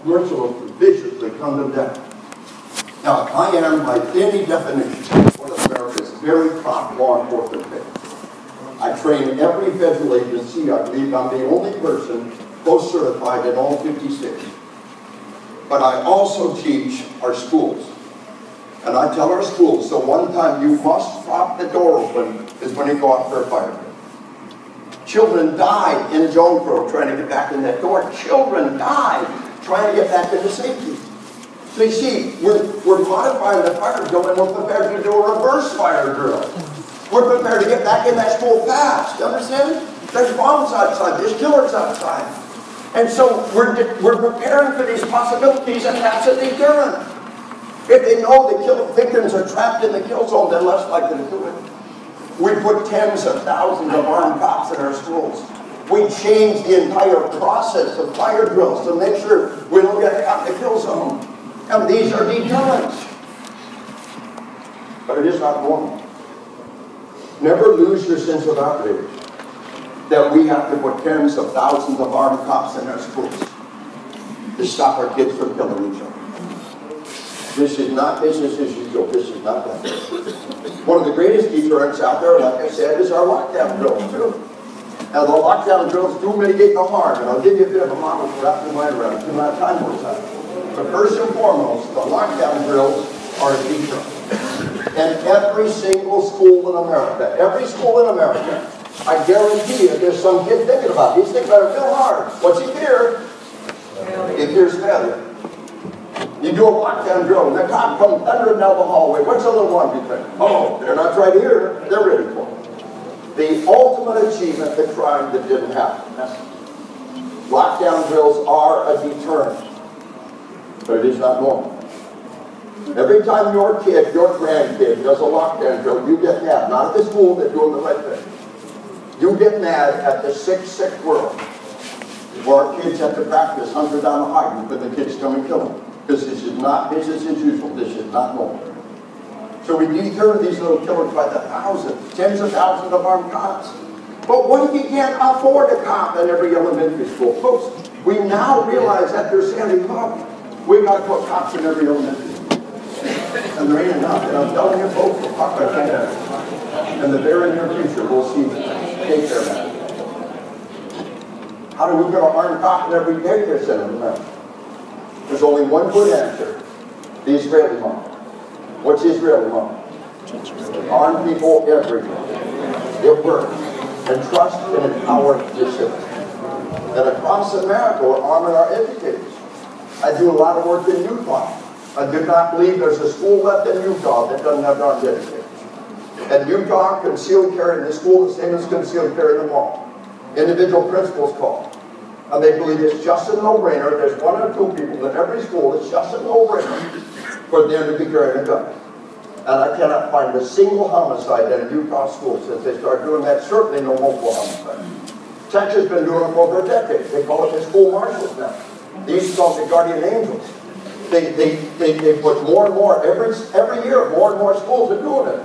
mercilessly, viciously condemned them. Now, I am, by any definition, one of America's very top law enforcement players. I train every federal agency. I believe I'm the only person post-certified in all 50 states. But I also teach our schools. And I tell our schools, so one time you must prop the door open is when you go out for a fire drill. Children died in Jonesboro trying to get back in that door. Children died trying to get back into safety. So you see, we're modifying the fire drill and we're prepared to do a reverse fire drill. We're prepared to get back in that school fast. You understand? There's bombs outside. There's killers outside. And so we're preparing for these possibilities, and that's a deterrent. If they know the victims are trapped in the kill zone, they're less likely to do it. We put tens of thousands of armed cops in our schools. We changed the entire process of fire drills to make sure we don't get caught in the kill zone. And these are deterrents. But it is not normal. Never lose your sense of outrage that we have to put tens of thousands of armed cops in our schools to stop our kids from killing each other. This is not business as usual. This is not that. One of the greatest deterrents out there, like I said, is our lockdown drills, too. Now, the lockdown drills do mitigate the harm, and I'll give you a bit of a model for wrapping your mind around. Too much time more time. But first and foremost, the lockdown drills are a deterrent. And every single school in America, I guarantee you there's some kid thinking about it. He's thinking about it real hard. What's he fear? He fears failure. You do a lockdown drill, and the cop comes thundering down the hallway. What's the little one you think? Oh, they're not right here. They're ready for it. The ultimate achievement, the crime that didn't happen. Lockdown drills are a deterrent, but it is not normal. Every time your kid, your grandkid, does a lockdown drill, you get mad. Not at the school, they're doing the right thing. You get mad at the sick world, where our kids have to practice hunter down the hydrant when the kids come and kill them. Because this is not business as usual. This is not normal. So we deter these little killers by the thousands, tens of thousands of armed cops. But what if you can't afford a cop in every elementary school? Folks, we now realize after Sandy Hook, we've got to put cops in every elementary school. And there ain't enough. And I'm telling you, folks, we'll talk about that. In the very near future, we'll see take care of that. How do we put an armed cop in every daycare center in America? There's only one good answer. The Israeli model. What's the Israeli model? Arm people everywhere. It works. And trust and empower discipline. And across America, we're arming our educators. I do a lot of work in Utah. I do not believe there's a school left in Utah that doesn't have armed educators. And Utah, concealed carry in the school the same as concealed carry in the mall. Individual principals call. And they believe it's just a no-brainer. There's one or two people in every school. It's just a no-brainer for them to be carrying a gun. And I cannot find a single homicide in a Utah school since they started doing that. Certainly no multiple homicide. Texas has been doing it for over a decade. They call it the school marshals now. They used to call it the guardian angels. They put more and more, every year, more and more schools are doing it.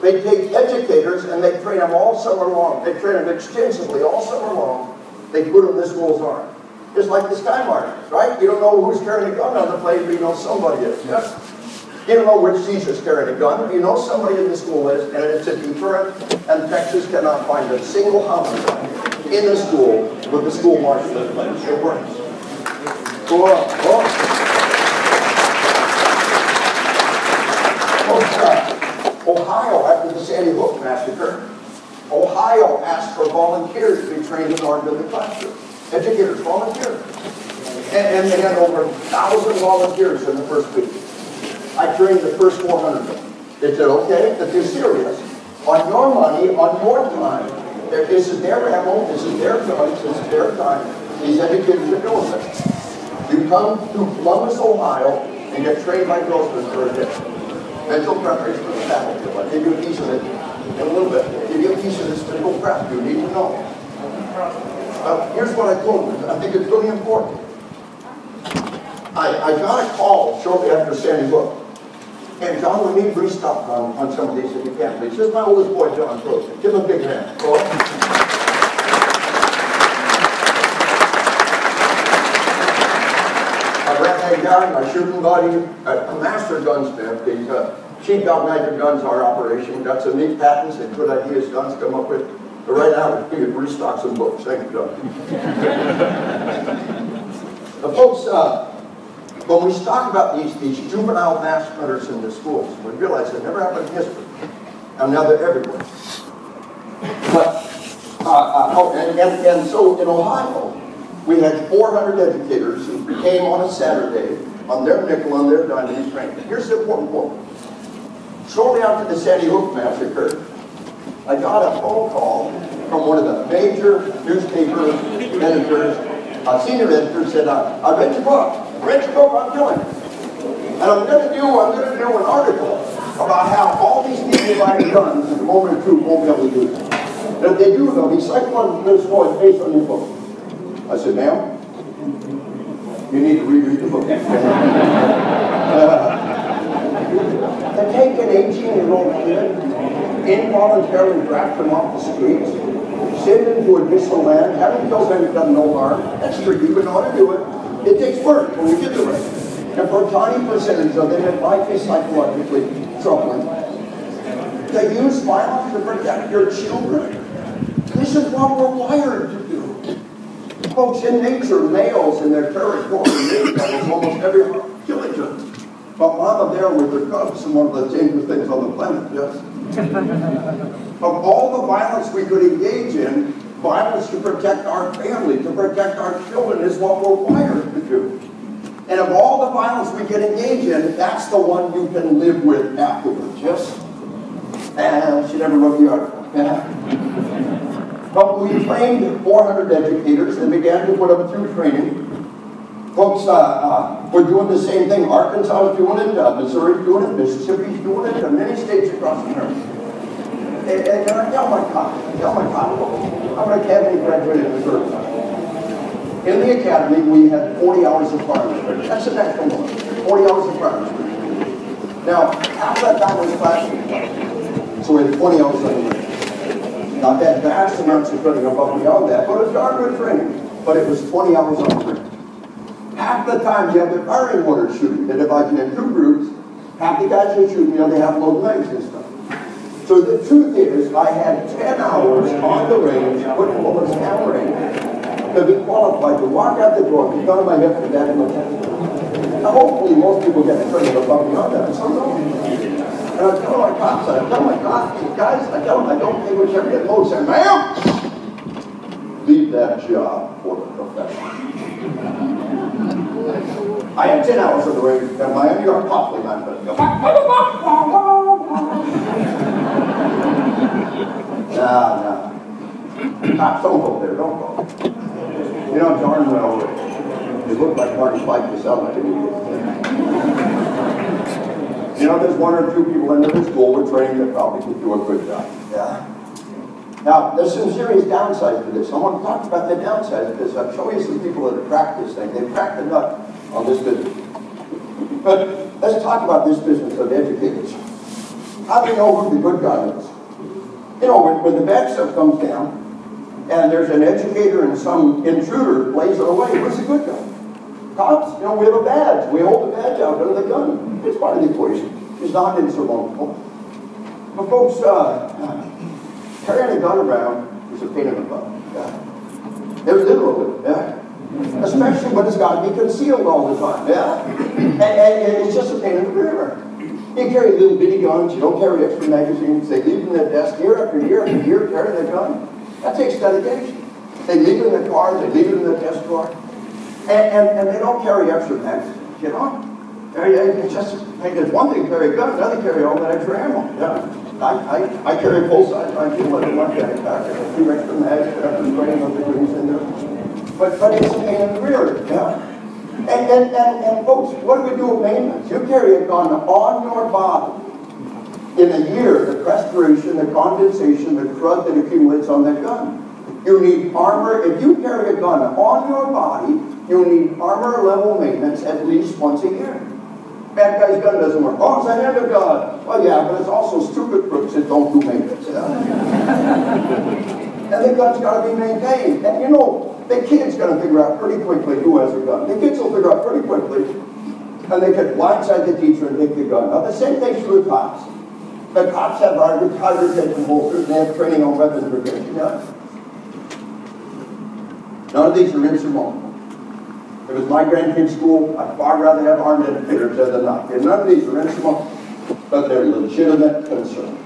They take educators and they train them all summer long. They train them extensively all summer long. They put them in the school's arm. Just like the sky marshals, right? You don't know who's carrying a gun on the plane, but you know somebody is. Yes? You don't know which teacher's carrying a gun, but you know somebody in the school is, and it's a deterrent, and Texas cannot find a single homicide in the school with the school marshal in place. It works. Go on. Ohio, after the Sandy Hook massacre, Ohio asked for volunteers to be trained and armed in the classroom. Educators volunteered. And they had over 1,000 volunteers in the first week. I trained the first 400 of them. They said, okay, if you're serious, on your money, on your time, this is their ammo, this is their guns, this is their time. These educators are doing this. You come to Columbus, Ohio, and get trained by Grossman for a day. Mental preparation for the faculty. I'll give you a piece of it in a little bit. I'll give you a piece of this mental prep you need to know. Here's what I told them. I think it's really important. I got a call shortly after Sandy Hook. And John, we need to restock on some of these if you can, please. This is my oldest boy, John Grossman. Give him a big hand. Go I ran that guy, I shoot him, buddy. A master gunsmith. These Sheepdog knife guns, our operation. We got some neat patents and good ideas guns come up with. But right now, we can restock some books. Thank you, The folks, when we talk about these juvenile mass murders in the schools, we realize they never happened in history. And now they're everywhere. But, and so in Ohio, we had 400 educators who came on a Saturday on their nickel, on their dime, and trained. Here's the important point. Shortly after the Sandy Hook massacre, I got a phone call from one of the major newspaper editors, senior editor, said, I read your book, I'm doing it. And I'm going to do an article about how all these people buying guns at the moment of truth won't be able to do it. And if they do, they'll be psychologically destroyed based on your book. I said, ma'am, you need to reread the book. To take an 18-year-old kid, involuntarily draft him off the streets, send him to a distant land, have him kill them who've done no harm, that's tricky, but in order to do it, it takes work when we get to it. And for a tiny percentage of them, it might be psychologically troubling. To use violence to protect your children, this is what we're wired to do. Folks, in nature, males in their territory, almost every killing them. But mama there with her cubs is one of the dangerous things on the planet, yes? Of all the violence we could engage in, violence to protect our family, to protect our children is what we're wired to do. And of all the violence we can engage in, that's the one you can live with afterwards, yes? And she never wrote the article. But we trained 400 educators and began to put them through training. Folks, we're doing the same thing. Arkansas is doing it, Missouri is doing it, Mississippi is doing it, and many states across America. And I tell my colleagues, I'm an academy graduate in Missouri. In the academy, we had 40 hours of primary training. That's the next one. 40 hours of primary training. Now, half that time was classroom, so we had 20 hours of training. Not that vast amounts of training above and beyond that, but it was darn good training. But it was 20 hours of training. Half the time you have the firing order shooting. They divide you in two groups. Half the guys who shoot, they have load legs and stuff. So the truth is, I had 10 hours on the range, putting bullets down range, to be qualified to walk out the door, be done on my hip, and that in my chest. Now, hopefully, most people get training above and beyond that, but some don't. And I tell my cops, guys, I tell them, I don't pay whichever get low. Say, ma'am, leave that job for the profession. I had 10 hours on the range, and my New York Popley man going to go. No. Cops don't go there, don't go. You know, darn well, it looked like Marty Pike to sound like an idiot. You know, there's one or two people in this school with training that probably could do a good job. Yeah. Now, there's some serious downsides to this. I want to talk about the downsides of this. I'll show you some people that have cracked this thing. They've cracked the nut on this business. But let's talk about this business of educators. How do you know who the good guy is? You know, when the bad stuff comes down, and there's an educator and some intruder plays it away, who's the good guy? Cops, you know, we have a badge. We hold the badge out under the gun. It's part of the equation. It's not insurmountable. But folks, carrying a gun around is a pain in the butt. Yeah. They're literally, yeah. Especially when it's got to be concealed all the time. Yeah. And it's just a pain in the rear. You carry little bitty guns, you don't carry extra magazines, they leave them in their desk year after year after year, carrying their gun. That takes dedication. They leave it in their cars, they leave it in their desk drawer. And they don't carry extra magazines, you know? It's just, it's one thing to carry a gun, another carry all that extra ammo. Yeah. I carry full-size 1911 one backpack, and a few extra mags, extra spraying other things in there. But it's a pain in the rear, yeah? And folks, what do we do with maintenance? You carry a gun on your body. In a year, the perspiration, the condensation, the crud that accumulates on that gun. You need armor. If you carry a gun on your body, you need armor level maintenance at least once a year. Bad guy's gun doesn't work. Oh, it's a hand of God. Well, yeah, but it's also stupid crooks that don't do maintenance. Yeah? And the gun's got to be maintained. And you know, the kid's going to figure out pretty quickly who has a gun. The kids will figure out pretty quickly, and they can blindside the teacher and take the gun. Now, the same thing's true with cops. The cops have high retention holsters, and they have training on weapons protection. None of these are insurmountable. If it was my grandkids' school, I'd far rather have armed educators than not. And none of these are insurmountable, but they're legitimate concerns.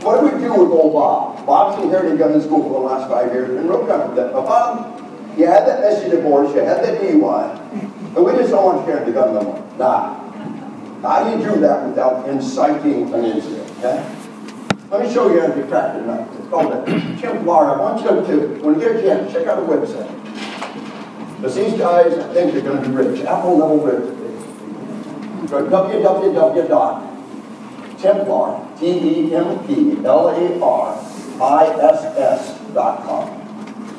What do we do with old Bob? Bob's inherited a gun in school for the last 5 years, and real confident. But Bob, you had that messy divorce, you had that DUI, and we just don't want you carrying the gun no more. Nah. How do you do that without inciting an incident? Okay? Let me show you how to crack the nut. It's called a Templar. I want you to, when you get a chance, check out the website. Because these guys, I think they're going to be rich. Apple level rich. Go to www.templar, TEMPLARISS.com.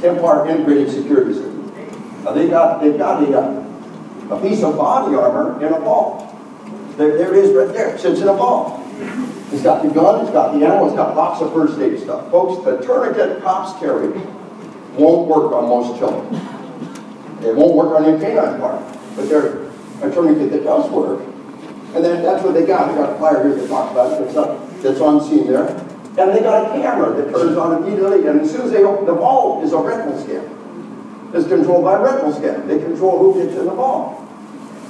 Templar Integrated Security System. Now they've got a piece of body armor in a ball. There it is right there. It sits in a ball. It's got the gun, it's got the ammo, it's got lots of first aid stuff. Folks, the tourniquet cops carry won't work on most children. It won't work on your canine part. But they're a tourniquet that does work. And then that's what they got. They got a flyer here to talk about it. That's on scene there. And they got a camera that turns on immediately. And as soon as they open the ball, is a retinal scan. It's controlled by a retinal scan. They control who gets in the ball.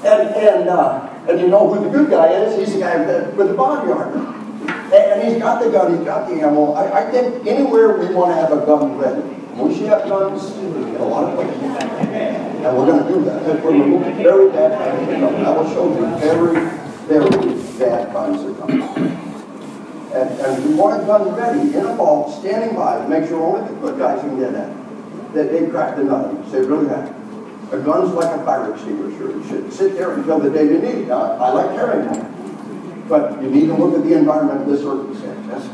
And you know who the good guy is? He's the guy with the body armor. And he's got the gun, he's got the ammo. I think anywhere we want to have a gun ready. We should have guns in a lot of places. And we're going to do that. We're removing very bad kinds of guns. I will show you very, very bad kinds of guns. And we want a gun ready, in a vault, standing by, to make sure only the good guys can get at. That they crack the nut. They really have. A gun's like a fire extinguisher. It should sit there until the day you need it. Now, I like carrying one, but you need to look at the environment of the circumstances.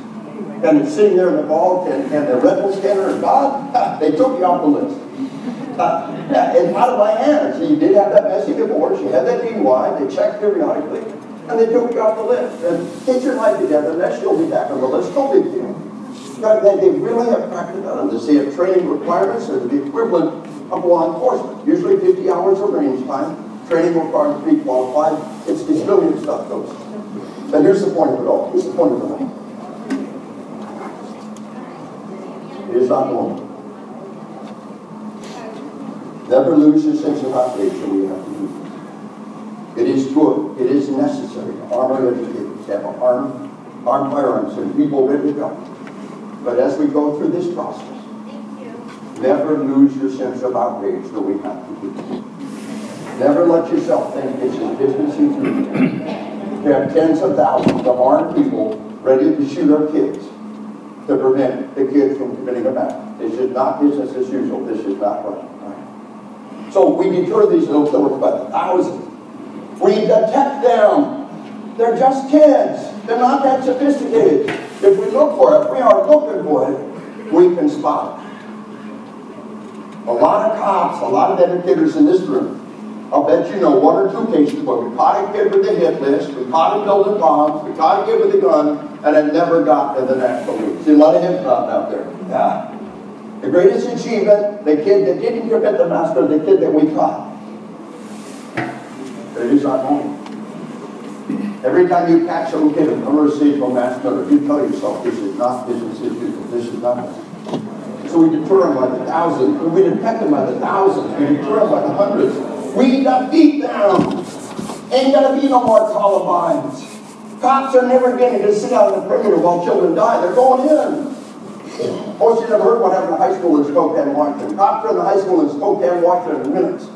And it's sitting there in the vault, and the retinal scanner and Bob, they took you off the list. It's out of my hands. You did have that messy divorce, you had that DUI, they checked periodically, and they took you off the list. And get your life together, next you'll be back on the list. No big deal. They really have cracked it on. They have training requirements that are the equivalent of law enforcement. Usually 50 hours of range time. Training required to be qualified. It's million stuff goes. And here's the point of it all. Here's the point of it all. It is not normal. Never lose your sense of outrage that we have to do this. It is good. It is necessary to arm our educators, to have armed firearms and people ready to go. But as we go through this process, never lose your sense of outrage that we have to do. Never let yourself think it's a business as usual. We have tens of thousands of armed people ready to shoot our kids to prevent the kids from committing a matter. This is not business as usual. This is not right. So we deter these little killers by the thousands. We detect them. They're just kids. They're not that sophisticated. If we look for it, we are looking for it, we can spot it. A lot of cops, a lot of educators in this room, I'll bet you know one or two cases where we caught a kid with a hit list, we caught him building bombs, we caught a kid with a gun, and it never got to the national news. See, a lot of hip hop out there. Yeah. The greatest achievement, the kid that didn't commit the massacre, the kid that we caught. But it is not normal. Every time you catch some kid in a seasonal massacre, you tell yourself, this is not business as usual. This is not business. So we deter them by the thousands. We detect them by the thousands. We deter them by the hundreds. We defeat them. Ain't gonna be no more Columbines. Cops are never getting to sit out on the perimeter while children die. They're going in. Of course, you never heard what happened in high school in Spokane, Washington. Cops are in the high school in Spokane, Washington in minutes.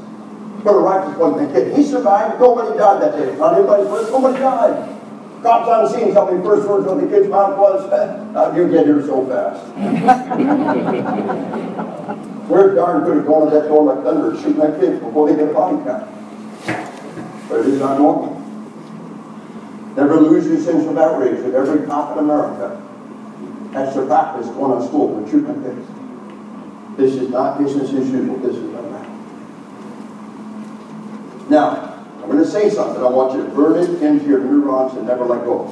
Put a rifle point in the kid. He survived. Nobody died that day. Not anybody first. Nobody died. Cops on the scene tell me first words when the kid's mouth was, how'd you get here so fast? We're darn good at going to that door like thunder and shooting that kid before they get a body count. But it is not normal. Never lose your sense of outrage that every cop in America has to practice going on school and shooting kids. This is not business as usual. This is not right. Now, I'm going to say something. I want you to burn it into your neurons and never let go.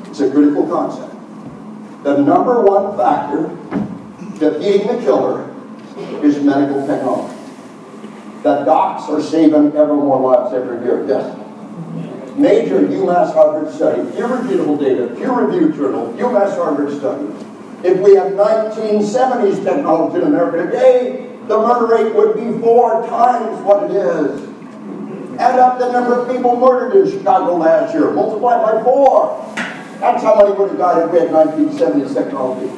It's a critical concept. The number one factor defeating the killer is medical technology. The docs are saving ever more lives every year. Yes. Major UMass Harvard study, irrefutable data, peer-reviewed journal, UMass Harvard study. If we had 1970s technology in America today, the murder rate would be 4 times what it is. Add up the number of people murdered in Chicago last year, multiply it by 4. That's how many would have died if we had 1970s technology.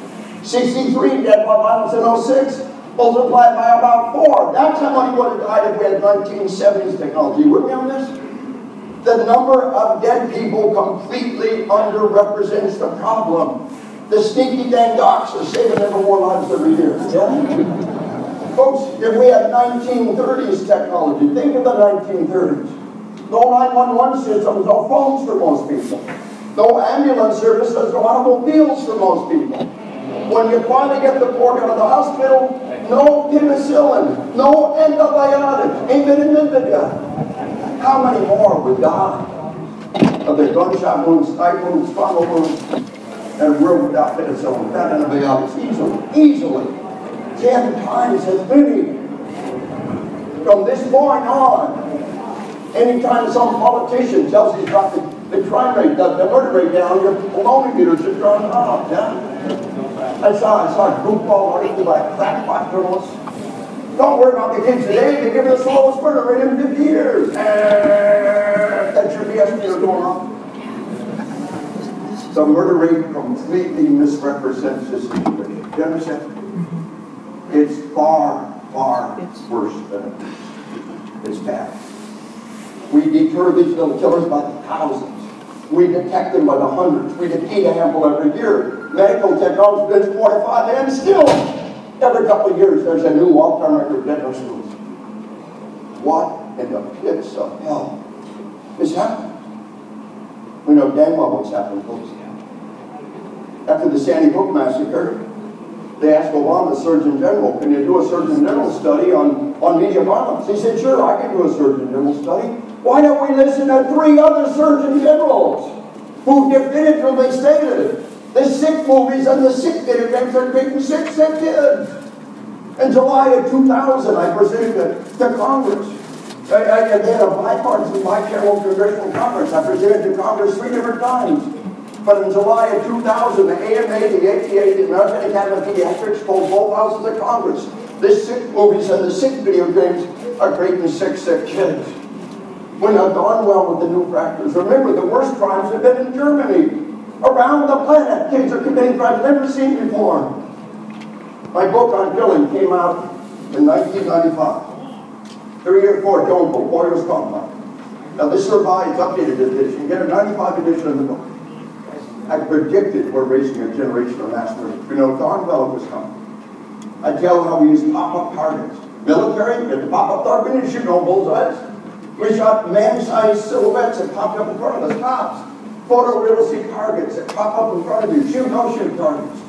63 dead by violence in 06, multiply it by about 4. That's how many would have died if we had 1970s technology. With me on this? The number of dead people completely underrepresents the problem. The sneaky dang docs are saving ever more lives every year. Yeah? Folks, if we had 1930s technology, think of the 1930s. No 911 systems, no phones for most people. No ambulance services, no automobiles for most people. When you finally get the poor out of the hospital, no penicillin, no antibiotics, ain't been invented yet. How many more would die of the gunshot wounds, knife wounds, trauma wounds, and we're without penicillin, without antibiotics, easily. 10 times as many. From this point on, anytime some politician tells you about the crime rate, the murder rate down, your baloney meters have gone up. Yeah? I saw a goofball article by a crackpot journalist. Don't worry about the kids today, they give us the lowest murder rate in 50 years. That's your BS meter going on. The murder rate completely misrepresents the situation. Do you understand? It's far, far worse than it is. It's bad. We deter these little killers by the thousands. We detect them by the hundreds. We defeat a handful every year. Medical technology is 45, and still, every couple of years, there's a new all-time record dead in our schools. What in the pits of hell is happening? We know dang well what's happening, folks. After the Sandy Hook massacre, they asked Obama, the Surgeon General, can you do a Surgeon General study on media violence? He said, sure, I can do a Surgeon General study. Why don't we listen to 3 other Surgeon Generals who definitively stated the sick movies and the sick video games are making sick kids? In July of 2000, I presented it to Congress. They had a bipartisan, bicameral congressional conference. I presented to Congress 3 different times. But in July of 2000, the AMA, the ATA, the American Academy of Pediatrics told both houses of Congress the sick movies and the sick video games are creating sick kids. We're not gone well with the new practice. Remember, the worst crimes have been in Germany. Around the planet, kids are committing crimes never seen before. My book on killing came out in 1995. 3 years before Jonesville, Warriors Compound. Now this survives updated edition. You get a 95 edition of the book. I predicted we're raising a generation of mass murderers. We know darn well it was coming. I tell how we use pop-up targets. Military, we had the pop-up target and shoot on bullseyes. We shot man-sized silhouettes that popped up in front of us, cops. Photorealistic targets that pop up in front of you. Shoot, no shoot targets.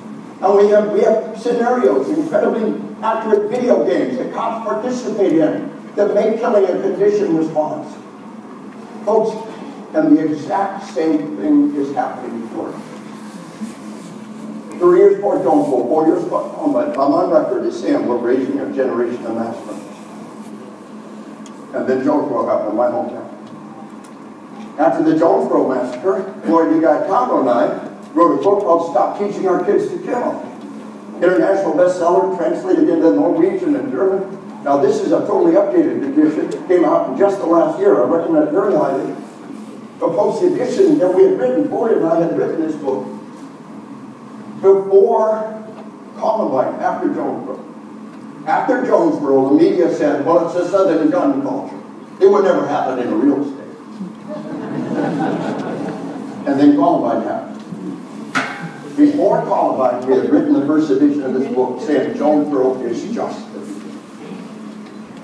And we have scenarios, incredibly accurate video games that cops participate in that make killing a conditioned response. Folks, and the exact same thing is happening in Florida. 3 years before Jonesville, 4 years before Columbine, I'm on record as saying we're raising a generation of mass murderers. And then Jonesboro happened in my hometown. After the Jonesboro massacre, Lloyd D. Gaetano and I wrote a book called Stop Teaching Our Kids to Kill. International bestseller, translated into Norwegian and German. Now this is a totally updated edition. It came out in just the last year. I recommend it very highly. But folks, the edition that we had written, Boyd and I had written this book before Columbine, after Jonesboro. After Jonesboro, the media said, well, it's a southern gun culture. It would never happen in a real estate. And then Columbine happened. Before Columbine, we had written the first edition of this book saying Jonesboro is just the beginning.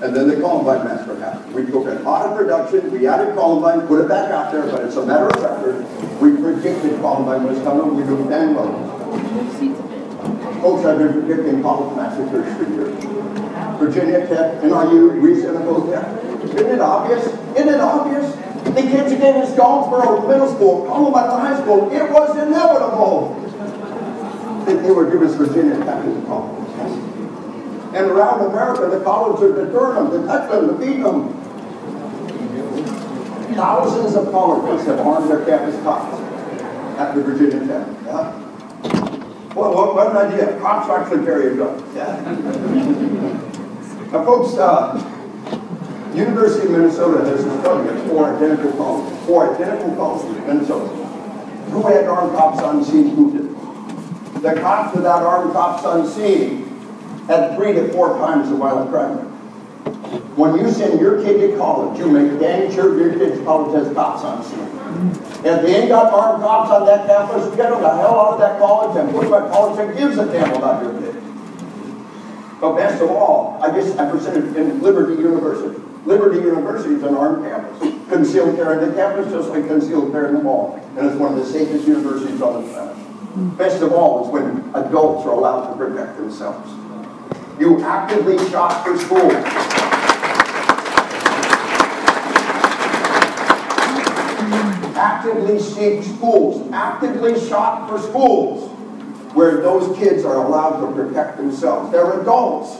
And then the Columbine massacre happened. We took it out of production, we added Columbine, put it back out there, but it's a matter of record. We predicted Columbine was coming, we knew damn well. Folks, I've been predicting college massacres for years. Virginia Tech, NIU, Louisiana Tech. Isn't it obvious? Isn't it obvious? The kids again in Jonesboro Middle School, Columbine High School, it was inevitable that they would give us Virginia Tech as a college. And around America, the colleges are to turn them, to touch them, to feed them. Thousands of colleges have armed their campus cops at the Virginia Tech. Yeah? Well, what an idea. Cops actually carry a gun. Yeah? Now, folks, University of Minnesota has a study of four identical colleges in Minnesota. Who had armed cops on scene? Who did? The cops without armed cops on scene had 3 to 4 times the violent crime rate. When you send your kid to college, you make dang sure your kid's college has cops on scene. If they ain't got armed cops on that campus, get them the hell out of that college and put them at college that gives a damn about your kid. But best of all, I presented in Liberty University. Liberty University is an armed campus. Concealed carry in the campus just like concealed carry in the mall. And it's one of the safest universities on the planet. Best of all is when adults are allowed to protect themselves. You actively shop for school. Actively seek schools. Actively shop for schools where those kids are allowed to protect themselves. They're adults.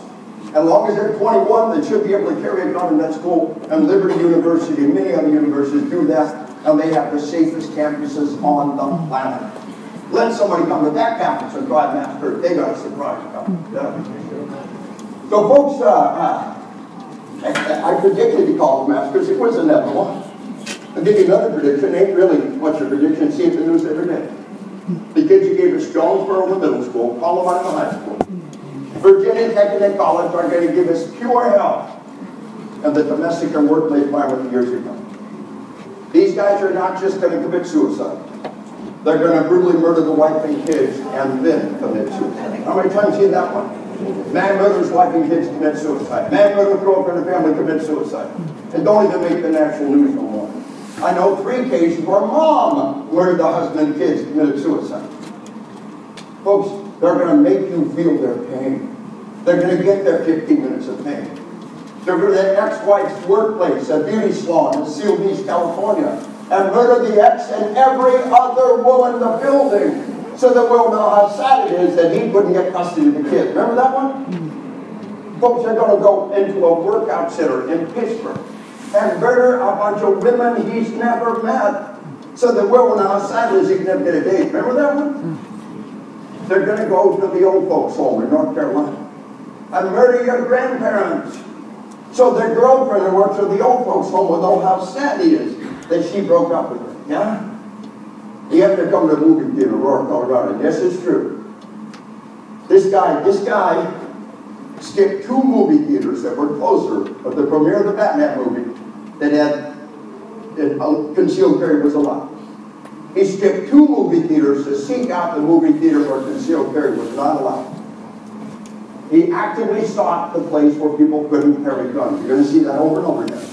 As long as they're 21, they should be able to carry a gun in that school. And Liberty University and many other universities do that. And they have the safest campuses on the planet. Let somebody come to that campus and try massacre. They got a surprise coming. So folks, I predicted the college massacres. It was inevitable. I'll give you another prediction. It ain't really much of a prediction. See it in the news every day. The kids you gave us Jonesboro in the middle school, Columbine in the high school, Virginia Tech and College are going to give us pure hell and the domestic and workplace violence years ago. These guys are not just going to commit suicide. They're going to brutally murder the wife and kids and then commit suicide. How many times have you seen that one? Man murders wife and kids, commit suicide. Man murders girlfriend and family, commit suicide. And don't even make the national news no more. I know 3 cases where mom murdered the husband and kids, committed suicide. Folks, they're going to make you feel their pain. They're going to get their 15 minutes of pain. They're going to their ex-wife's workplace, a beauty salon in Seal Beach, California, and murder the ex and every other woman in the building so that we'll know how sad it is that he couldn't get custody of the kids. Remember that one? Folks are going to go into a workout center in Pittsburgh and murder a bunch of women he's never met so that we'll know how sad it is he can never get a date. Remember that one? They're going to go to the old folks' home in North Carolina and murder your grandparents. So their girlfriend who works at the old folks' home will know how sad he is that she broke up with her. Yeah? You have to come to a movie theater in Aurora, Colorado. Yes, it's true. This guy skipped 2 movie theaters that were closer of the premiere of the Batman movie that had concealed carry was allowed. He skipped 2 movie theaters to seek out the movie theater where concealed carry was not allowed. He actively sought the place where people couldn't carry guns. You're going to see that over and over again.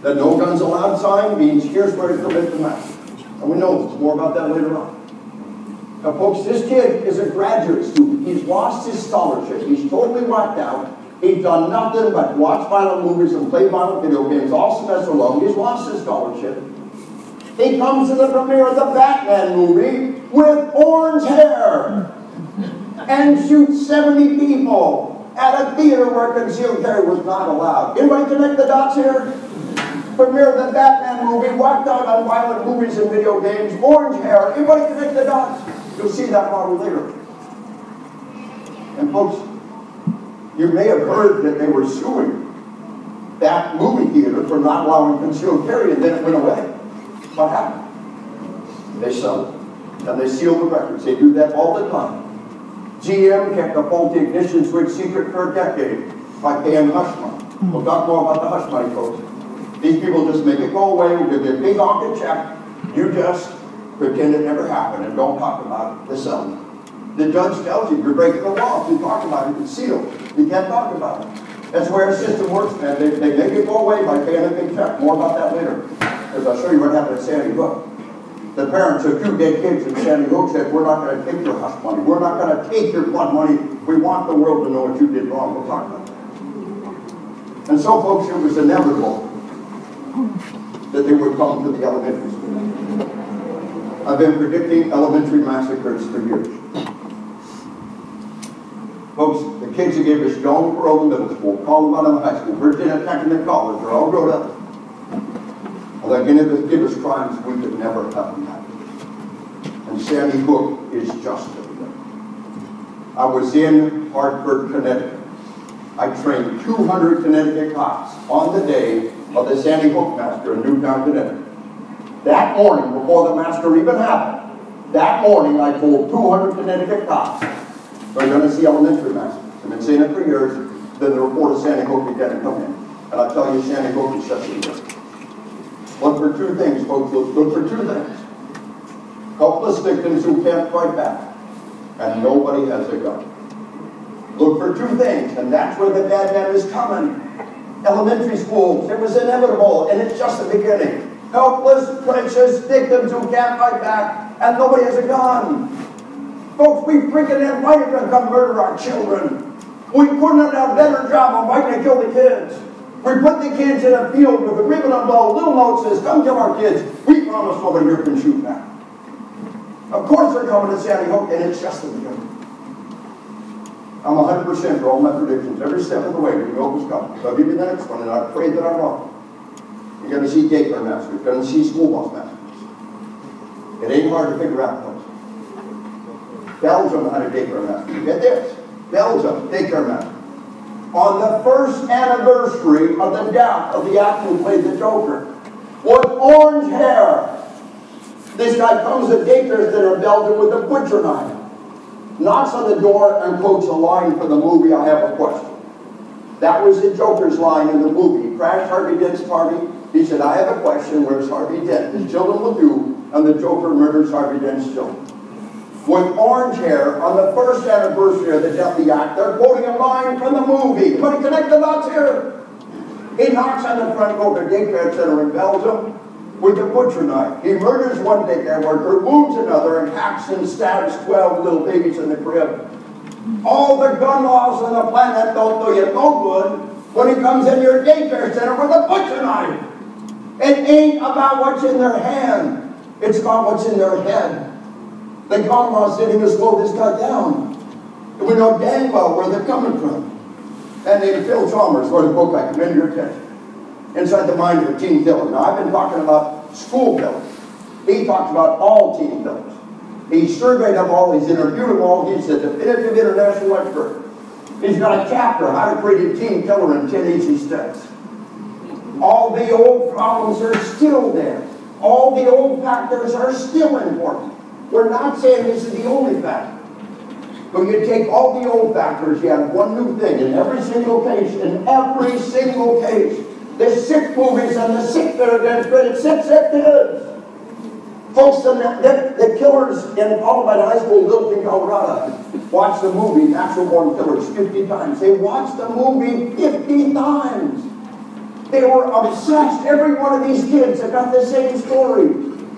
The no guns allowed sign means here's where to commit the massacre. And we know more about that later on. Now folks, this kid is a graduate student. He's lost his scholarship. He's totally wiped out. He's done nothing but watch violent movies and play violent video games all semester long. He's lost his scholarship. He comes to the premiere of the Batman movie with orange hair and shoots 70 people at a theater where concealed carry was not allowed. Anybody connect the dots here? Premiere of the Batman movie, wiped out on violent movies and video games, orange hair. Anybody connect the dots? You'll see that model later. And folks, you may have heard that they were suing that movie theater for not allowing concealed carry, and then it went away. What happened? They sold it. And they sealed the records. They do that all the time. GM kept a faulty ignition switch secret for a decade by paying hush money. We'll talk more about the hush money, folks. These people just make it go away. We'll give you a big honking check. You just pretend it never happened and don't talk about it. The settlement. The judge tells you you're breaking the law. If you talk about it, it's sealed. You can't talk about it. That's where our system works, man. They make it go away by paying a big check. More about that later. Because I'll show you what happened at Sandy Hook. The parents of 2 dead kids in Sandy Hook said, we're not going to take your hush money. We're not going to take your blood money. We want the world to know what you did wrong. We'll talk about that. And so, folks, it was inevitable that they would come to the elementary school. I've been predicting elementary massacres for years. Folks, the kids that gave us Jonesboro Middle School, Colorado High School, Virginia Tech and College are all grown up. Well, they're going to give us crimes we could never have imagined. And Sandy Hook is just a beginning. I was in Hartford, Connecticut. I trained 200 Connecticut cops on the day of the Sandy Hook massacre in Newtown, Connecticut. That morning, before the massacre even happened, that morning I told 200 Connecticut cops, we're going to see elementary massacres. I've been saying it for years. Then the report of Sandy Hook began to come in. And I tell you, Sandy Hook is just a beginning. Look for two things, folks. Look for two things. Helpless victims who can't fight back. And nobody has a gun. Look for two things, and that's where the bad man is coming. Elementary schools, it was inevitable, and it's just the beginning. Helpless, precious victims who can't fight back, and nobody has a gun. Folks, we freaking invited them to come murder our children. We couldn't have done a better job of fighting to kill the kids. We put the kids in a field with a ribbon and bow, little note says, come kill our kids. We promise nobody here can shoot back. Of course they're coming to Sandy Hook, and it's just the beginning. I'm 100% for all my predictions. Every step of the way, we know what's coming. So I'll give you the next one, and I pray that I'm wrong. You're going to see daycare massacres. You're going to see school bus massacres. It ain't hard to figure out those. Belgium had a daycare massacre. Get this. Belgium, daycare massacre. On the first anniversary of the death of the actor who played the Joker, with orange hair, this guy comes to daycare center in Belgium with a butcher knife. Knocks on the door and quotes a line from the movie, I have a question. That was the Joker's line in the movie. He crashed Harvey Dent's party. He said, I have a question, where's Harvey Dent? His children will do, and the Joker murders Harvey Dent's children. With orange hair, on the first anniversary of the death of the actor, they're quoting a line from the movie. Can we connect the dots here? He knocks on the front door of the daycare center in Belgium with a butcher knife. He murders one daycare worker, wounds another, and hacks and stabs 12 little babies in the crib. All the gun laws on the planet don't do you no good when he comes in your daycare center with a butcher knife. It ain't about what's in their hand. It's about what's in their head. The gun laws didn't even slow this guy down. And we know dang well where they're coming from. And named Phil Chalmers wrote a book I commend your attention. Inside the Mind of a Teen Killer. Now, I've been talking about school killers. He talks about all teen killers. He surveyed them all, he's interviewed them all, he's a definitive international expert. He's got a chapter, How to Create a Teen Killer in 10 Easy Steps. All the old problems are still there. All the old factors are still important. We're not saying this is the only factor. But you take all the old factors, you have one new thing in every single case, the sick movies and the sick that are demonstrated, sick kids. Folks, the killers in Columbine High School, Littleton, Colorado, watched the movie Natural Born Killers 50 times. They watched the movie 50 times. They were obsessed. Every one of these kids have got the same story.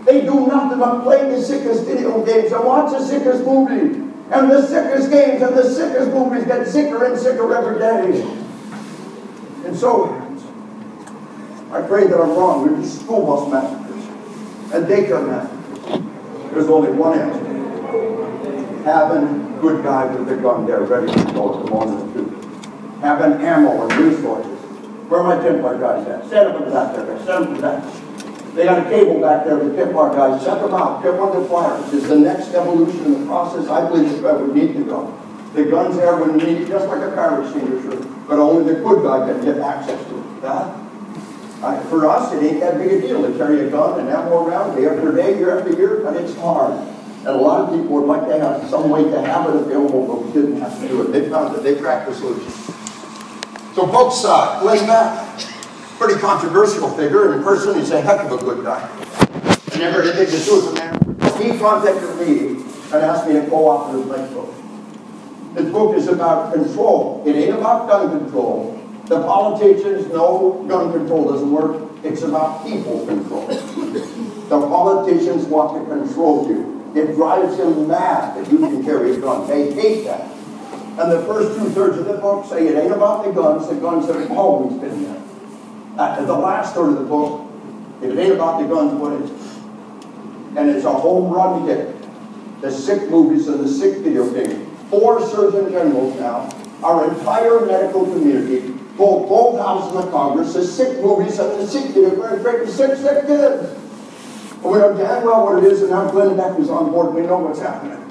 They do nothing but play the sickest video games and watch the sickest movie. And the sickest games and the sickest movies get sicker and sicker every day. And so, I pray that I'm wrong. There's these school bus massacres and daycare massacres. There's only one answer. Having good guys with a gun there ready to go at the moment of truth. Having ammo and resources. Where are my Templar guys at? Send them to that there. Send them to that. They got a cable back there with Templar guys. Set them out. Get one of the flyers. It's the next evolution in the process. I believe this guy would need to go. The guns there would need just like a fire extinguisher, but only the good guy can get access to it. For us, it ain't that big a deal to carry a gun and ammo around day after day, year after year, but it's hard. And a lot of people would like to have some way to have it available, but we didn't have to do it. They found it. They cracked the solution. So folks, Glenn Beck, pretty controversial figure. In person, he's a heck of a good guy. I never had anything to do with the man. He contacted me and asked me to co-author his next book. His book is about control. It ain't about gun control. The politicians know gun control doesn't work. It's about people control. The politicians want to control you. It drives them mad that you can carry a gun. They hate that. And the first 2/3 of the book say it ain't about the guns have always been there. And the last third of the book, if it ain't about the guns, what is it? And it's a home run hit. The sick movies and the sick video games. 4 surgeon generals now Our entire medical community, both houses of Congress, the sick movies of the sick kids, we're afraid of sick kids. And we know damn well what it is, and now Glenn Beck is on board, we know what's happening.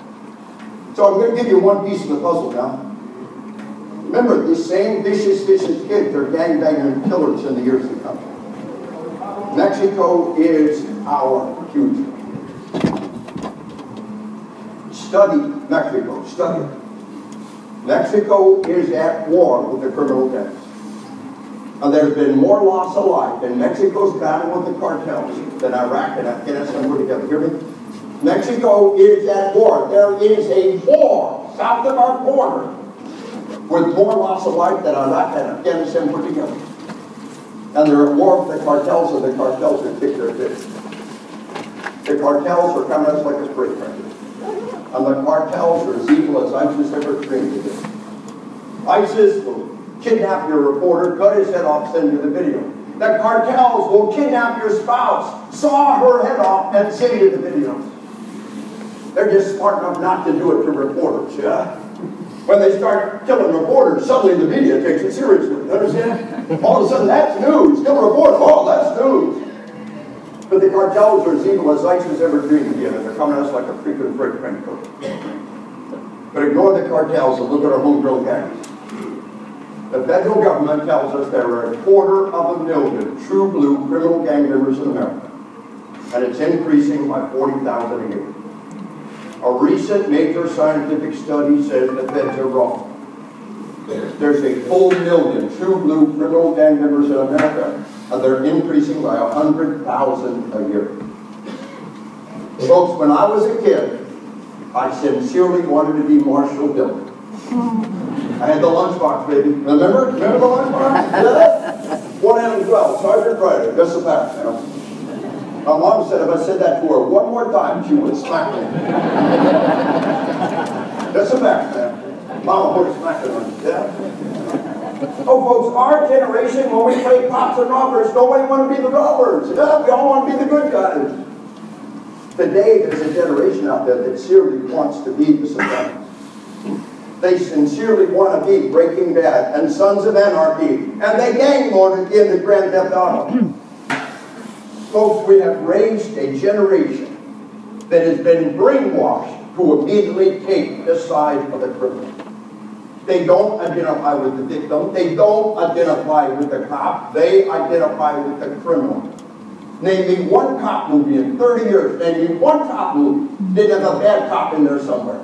So I'm going to give you one piece of the puzzle now. Remember, these same vicious kids are gangbangers and killers in the years to come. Mexico is our future. Study Mexico, study it. Mexico is at war with the criminal gangs. And there's been more loss of life in Mexico's battle with the cartels than Iraq and Afghanistan put together. Hear me? Mexico is at war. There is a war south of our border with more loss of life than Iraq and Afghanistan put together. And they're at war with the cartels, and the cartels are kicked their fish. The cartels are coming at us like a freight train. And the cartels are as evil as ISIS ever dreamed to do. ISIS will kidnap your reporter, cut his head off, send you the video. The cartels will kidnap your spouse, saw her head off, and send you the videos. They're just smart enough not to do it to reporters, yeah? When they start killing reporters, suddenly the media takes it seriously. You understand? All of a sudden, that's news. Kill a reporter, oh, that's news. But the cartels are as evil as ISIS ever dreamed of, and they're coming at us like a freaking freight train. But ignore the cartels and look at our homegrown gangs. The federal government tells us there are 250,000 true blue criminal gang members in America, and it's increasing by 40,000 a year. A recent major scientific study says the feds are wrong. There's a full million true blue criminal gang members in America, and they're increasing by 100,000 a year. Folks, when I was a kid, I sincerely wanted to be Marshall Dillon. I had the lunchbox, baby. Remember? Remember the lunchbox? Yeah. 1 and 12, Sergeant Ryder, just a fact, you know. My mom said if I said that to her one more time, she would smack me. Just a fact, man. Mama would smack her on you, yeah. Oh, folks, our generation, when we play cops and robbers, nobody want to be the robbers. Yeah, we all want to be the good guys. Today, there's a generation out there that sincerely wants to be the Sopranos. They sincerely want to be Breaking Bad and Sons of Anarchy, and they gang mode into Grand Theft Auto. Folks, we have raised a generation that has been brainwashed to immediately take the side of the criminal. They don't identify with the victim. They don't identify with the cop. They identify with the criminal. Name me one cop movie in 30 years. Name me one cop movie didn't have a bad cop in there somewhere.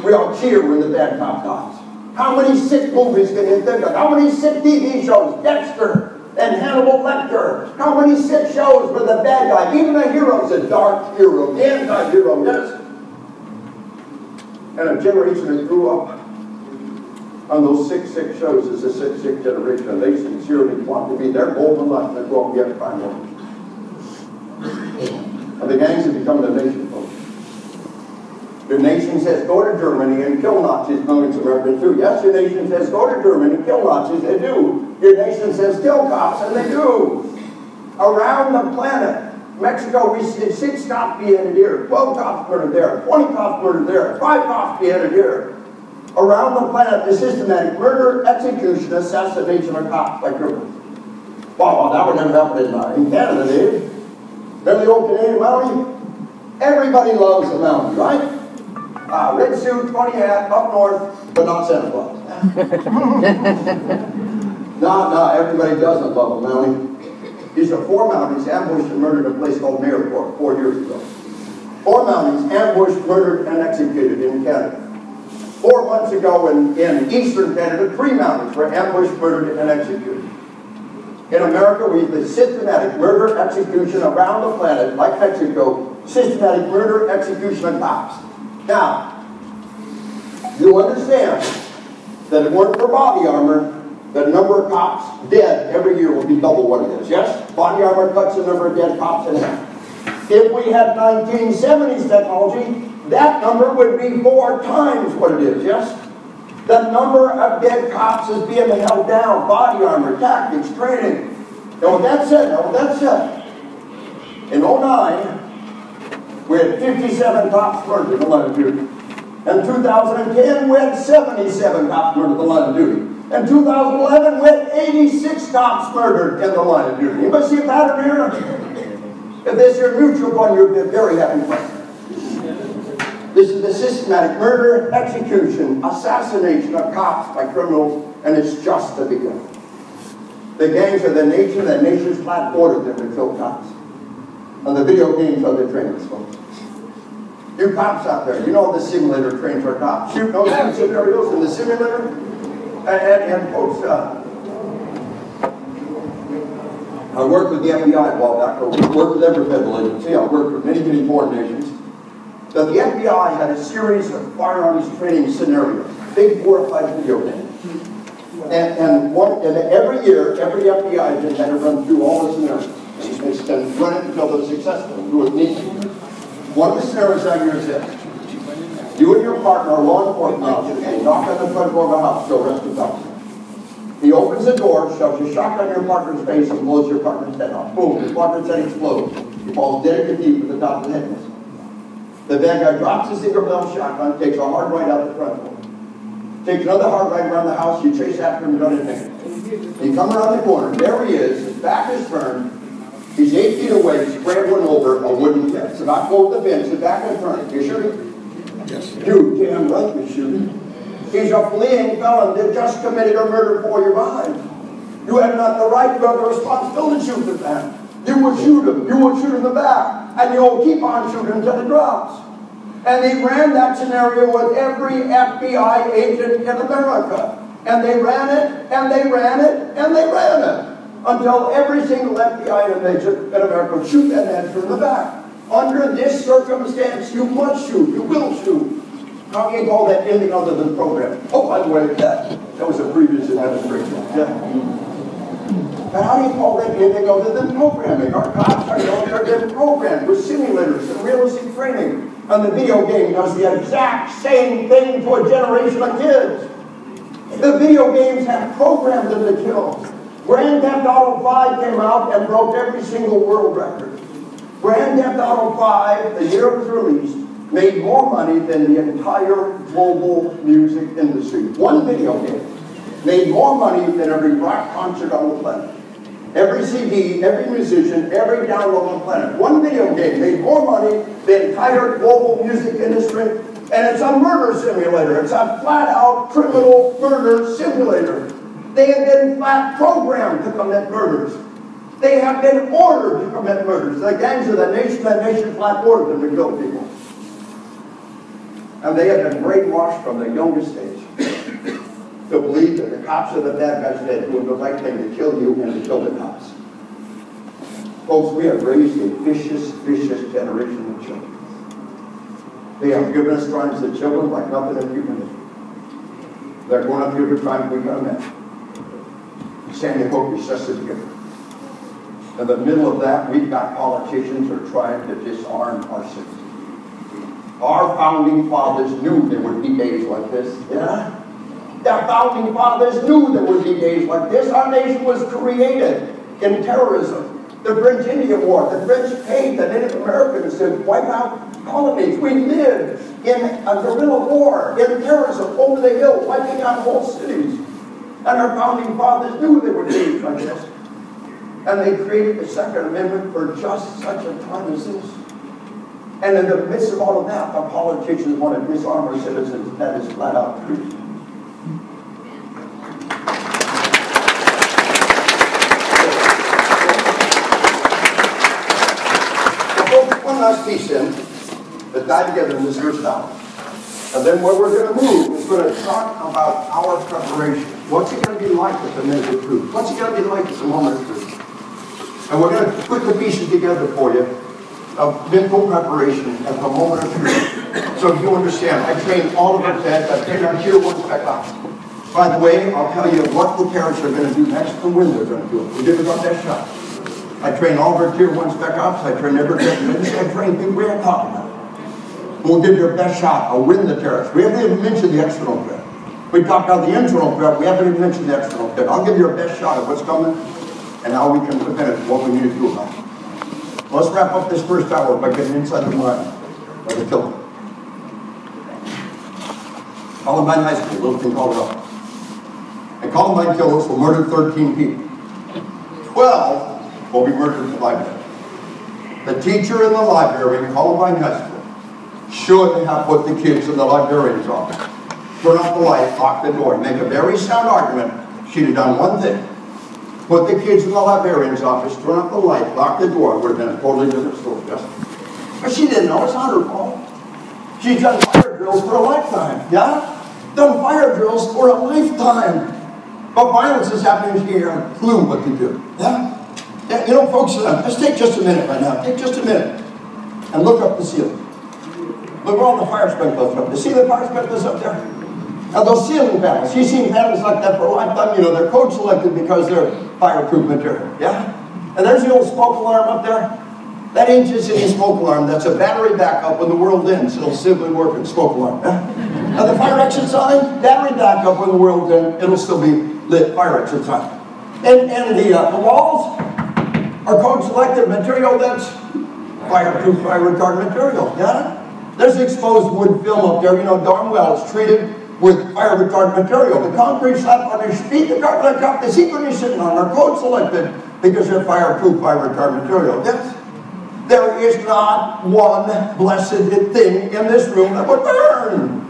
We all cheer when the bad cop dies. How many sick movies can you think of? How many sick TV shows? Dexter and Hannibal Lecter. How many sick shows where the bad guy, even the hero's a dark hero, the anti-hero, yes. And a generation that grew up on those sick shows is a sick generation, and they sincerely want to be their goal in life. They go out and get to find one. And the gangs have become the nation, folks. Your nation says go to Germany and kill Nazis, millions of Americans do. Yes, your nation says go to Germany and kill Nazis, they do. Your nation says kill cops, and they do. Around the planet, Mexico, we see 6 cops beheaded here, 12 cops murdered there, 20 cops murdered there, 5 cops beheaded here. Around the planet, the systematic murder, execution, assassination of cops by criminals. Wow, that would never happen in Canada, Dave. Remember the old Canadian Mountie? Everybody loves the Mountie, right? Red suit, 20 hat, up north, but not Santa Claus. No, everybody doesn't love a Mountie. These are 4 Mounties ambushed and murdered in a place called Mayerport 4 years ago. 4 Mounties ambushed, murdered, and executed in Canada. 4 months ago in eastern Canada, 3 Mounties were ambushed, murdered, and executed. In America, we have the systematic murder, execution around the planet, like Mexico, systematic murder, execution of cops. Now, you understand that if it weren't for body armor, the number of cops dead every year would be double what it is, yes? Body armor cuts the number of dead cops in half. If we had 1970s technology, that number would be 4 times what it is, yes? The number of dead cops is being held down. Body armor, tactics, training. And with that said, in 2009, we had 57 cops murdered in 11 years. In 2010, we had 77 cops murdered in the line of duty. In 2011, we had 86 cops murdered in the line of duty. Anybody see a pattern here? If this is your mutual fund, you'll be a very happy person. This is the systematic murder, execution, assassination of cops by criminals, and it's just the beginning. The gangs of the nation, the nation's flat ordered them to kill cops. And the video games are the trainers, folks. You cops out there, you know the simulator trains our cops. Shoot those scenarios in the simulator. And folks, I worked with the FBI a while back. I worked with every federal agency. I worked with many, many foreign nations. But the FBI had a series of firearms training scenarios, big glorified video games. And every year, every FBI agent had to run through all the scenarios and run it until they're successful and do it neatly. One of the scenarios that year is this. You and your partner are law enforcement officers, and knock on the front door of the house to arrest the felon. He opens the door, shoves a shotgun in your partner's face, and blows your partner's head off. Boom, his partner's head explodes. He falls dead at your feet with the top of the head missing. The bad guy drops his single barrel shotgun, takes a hard right out the front door. Takes another hard right around the house, you chase after him, don't anything. You come around the corner, there he is, his back is turned, he's 8 feet away, scrambling over a wooden fence. About to over the fence, his back is turned. You shooting? Yes. You damn right you're shooting. He's a fleeing felon that just committed a murder before your eyes. You have not the right, you have the responsibility to shoot the man. You would shoot him, you would shoot him in the back, and you'll keep on shooting until he drops. And they ran that scenario with every FBI agent in America. And they ran it, and they ran it, and they ran it. Until every single FBI agent in America would shoot that answer in the back. Under this circumstance, you must shoot, you will shoot. How can you call that anything other than program? Oh, by the way, that was a previous administration. Yeah. But how do you call that anything other than programming? Our cops are they're programmed with simulators and realistic training. And the video game does the exact same thing to a generation of kids. The video games have programmed them to kill. Grand Theft Auto 5 came out and broke every single world record. Grand Theft Auto 5, the year it was released, made more money than the entire global music industry. One video game made more money than every rock concert on the planet. Every CD, every musician, every download on the planet. One video game made more money than the entire global music industry, and it's a murder simulator. It's a flat-out criminal murder simulator. They have been flat programmed to commit murders. They have been ordered to commit murders. The gangs of the nation flat ordered them to kill people. And they have been brainwashed from the youngest age to believe that the cops are the bad guys that doing the right thing to kill you and to kill the cops. Folks, we have raised a vicious, vicious generation of children. They have given us crimes to children like nothing in human history. They're going up here for crimes we can imagine. Sandy Hook is just as given. In the middle of that, we've got politicians who are trying to disarm our citizens. Our founding fathers knew there would be days like this. Yeah? The founding fathers knew there would be days like this. Our nation was created in terrorism. The French Indian War. The French paid the Native Americans to wipe out colonies. We lived in a guerrilla war, in terrorism, over the hill, wiping out whole cities. And our founding fathers knew there were days like this. And they created the Second Amendment for just such a time as this. And in the midst of all of that, the politicians want to disarm our citizens. That is flat out true. One last piece in that tied together in this first hour. And then where we're going to move is going to talk about our preparation. What's it going to be like at the minute of truth? What's it going to be like at the moment of truth? And we're going to put the pieces together for you of mental preparation at the moment of truth. So you understand, I train all of our vets. I train our Tier 1 spec ops. By the way, I'll tell you what the parents are going to do next and when they're going to do it. We give it our best shot. I train all of our Tier 1 spec ops. I train every minister. I train people we are talking about. We'll give you our best shot. I'll win the terrorists. We haven't even mentioned the external threat. We talked about the internal threat. We haven't even mentioned the external threat. I'll give you our best shot of what's coming and how we can prevent it, what we need to do about it. Let's wrap up this first hour by getting inside the mind of the killer. Columbine High School, Littleton, Colorado. And Columbine killers will murder 13 people. 12 will be murdered in the library. The teacher in the library in Columbine High School should have put the kids in the librarian's office. Turn off the light, lock the door, make a very sound argument. She'd have done one thing. Put the kids in the librarian's office, turn off the light, lock the door. It would have been a totally different story, yes? But she didn't know. It's not her fault. She's done fire drills for a lifetime, yeah? Done fire drills for a lifetime. But violence is happening here, and a clue what to do, yeah? Yeah, you know, folks, let's take just a minute right now. Take just a minute and look up the ceiling. Look where all the fire sprinklers up. You see the fire sprinklers up there? Now those ceiling panels, you've seen panels like that for a lifetime. You know, they're code selected because they're fireproof material, yeah? And there's the old smoke alarm up there. That ain't just any smoke alarm. That's a battery backup when the world ends. It'll simply work in smoke alarm, yeah? Now the fire exit sign, battery backup when the world ends. It'll still be lit, fire exit sign. And the walls are code selected material that's fireproof, fire retardant material, yeah? There's exposed wood film up there, you know, darn well it's treated with fire retardant material. The concrete slab on your feet, the carpet on top, the seat you're sitting on are code selected because they're fireproof, fire retardant material. Yes? There is not one blessed thing in this room that would burn.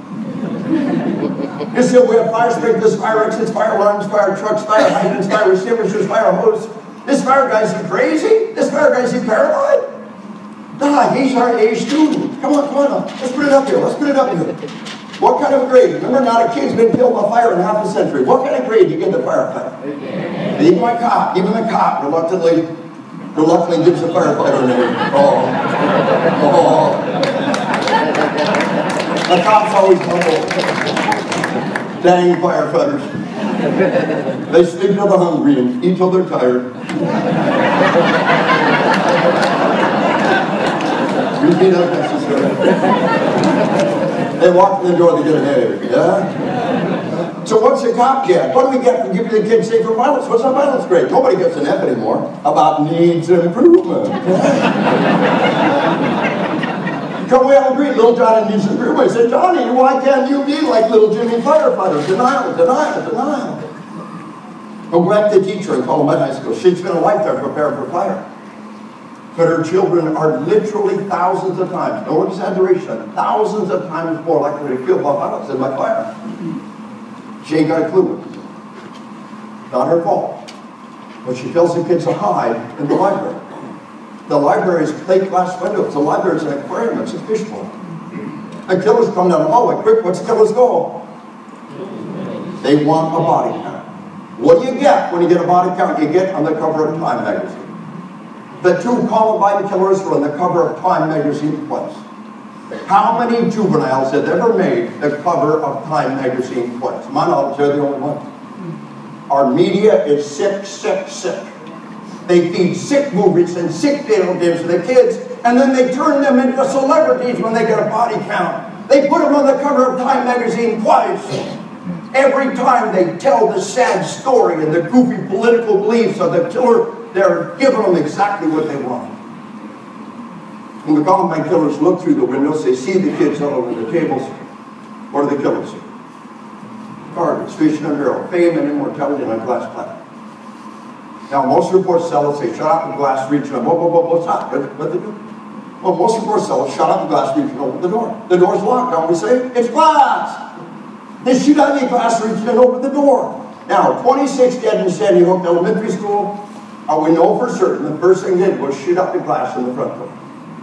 You see, we have fire sprinklers, fire exits, fire alarms, fire trucks, fire hydrants, fire extinguishers, fire hose. This fire guy's crazy? This fire guy's paranoid? Nah, he's our A student. Come on, let's put it up here. Let's put it up here. What kind of grade? Remember, not a kid's been killed by fire in half a century. What kind of grade do you give the firefighter? Even my cop, even the cop reluctantly gives the firefighter a name. Oh. The cop's always humble. Dang firefighters. They sleep till they're hungry and eat till they're tired. Repeat that necessary. They walk in the door, they get an A, yeah? So what's the cop get? What do we get for giving the kids safer violence? What's our violence grade? Nobody gets an F anymore about needs improvement. Can we all agree little Johnny needs improvement? I said, Johnny, why can't you be like little Jimmy firefighter? Denial. But we're at the teacher in Columbine High School. She's spent a lifetime preparing for fire. But her children are literally thousands of times, no exaggeration, thousands of times more likely to be killed by violence than by fire. She ain't got a clue. Not her fault. But she tells the kids to hide in the library. The library is plate glass windows. The library is an aquarium. It's a fishbowl. And killers come down the hallway. Quick, what's the killer's goal? They want a body count. What do you get when you get a body count? You get on the cover of Time magazine. The two Columbine killers were on the cover of Time magazine twice. How many juveniles have ever made the cover of Time magazine twice? My knowledge, they're the only ones. Our media is sick. They feed sick movies and sick video games to the kids, and then they turn them into celebrities when they get a body count. They put them on the cover of Time magazine twice. Every time they tell the sad story and the goofy political beliefs of the killer, they're giving them exactly what they want. When the Columbine killers look through the windows, they see the kids all over the tables. What do the killers see? Targets, fish in a barrel, fame and immortality on a glass platter. Now, most reports tell us they shut out the glass, reaching up. What's that? What they do? Well, most reports tell us shut out the glass, reaching over the door. The door's locked. Don't we say? It's glass! They shoot out the glass, reaching over the door. Now, 26 dead in Sandy Hook Elementary School. We know for certain the first thing they did was shoot out the glass in the front door.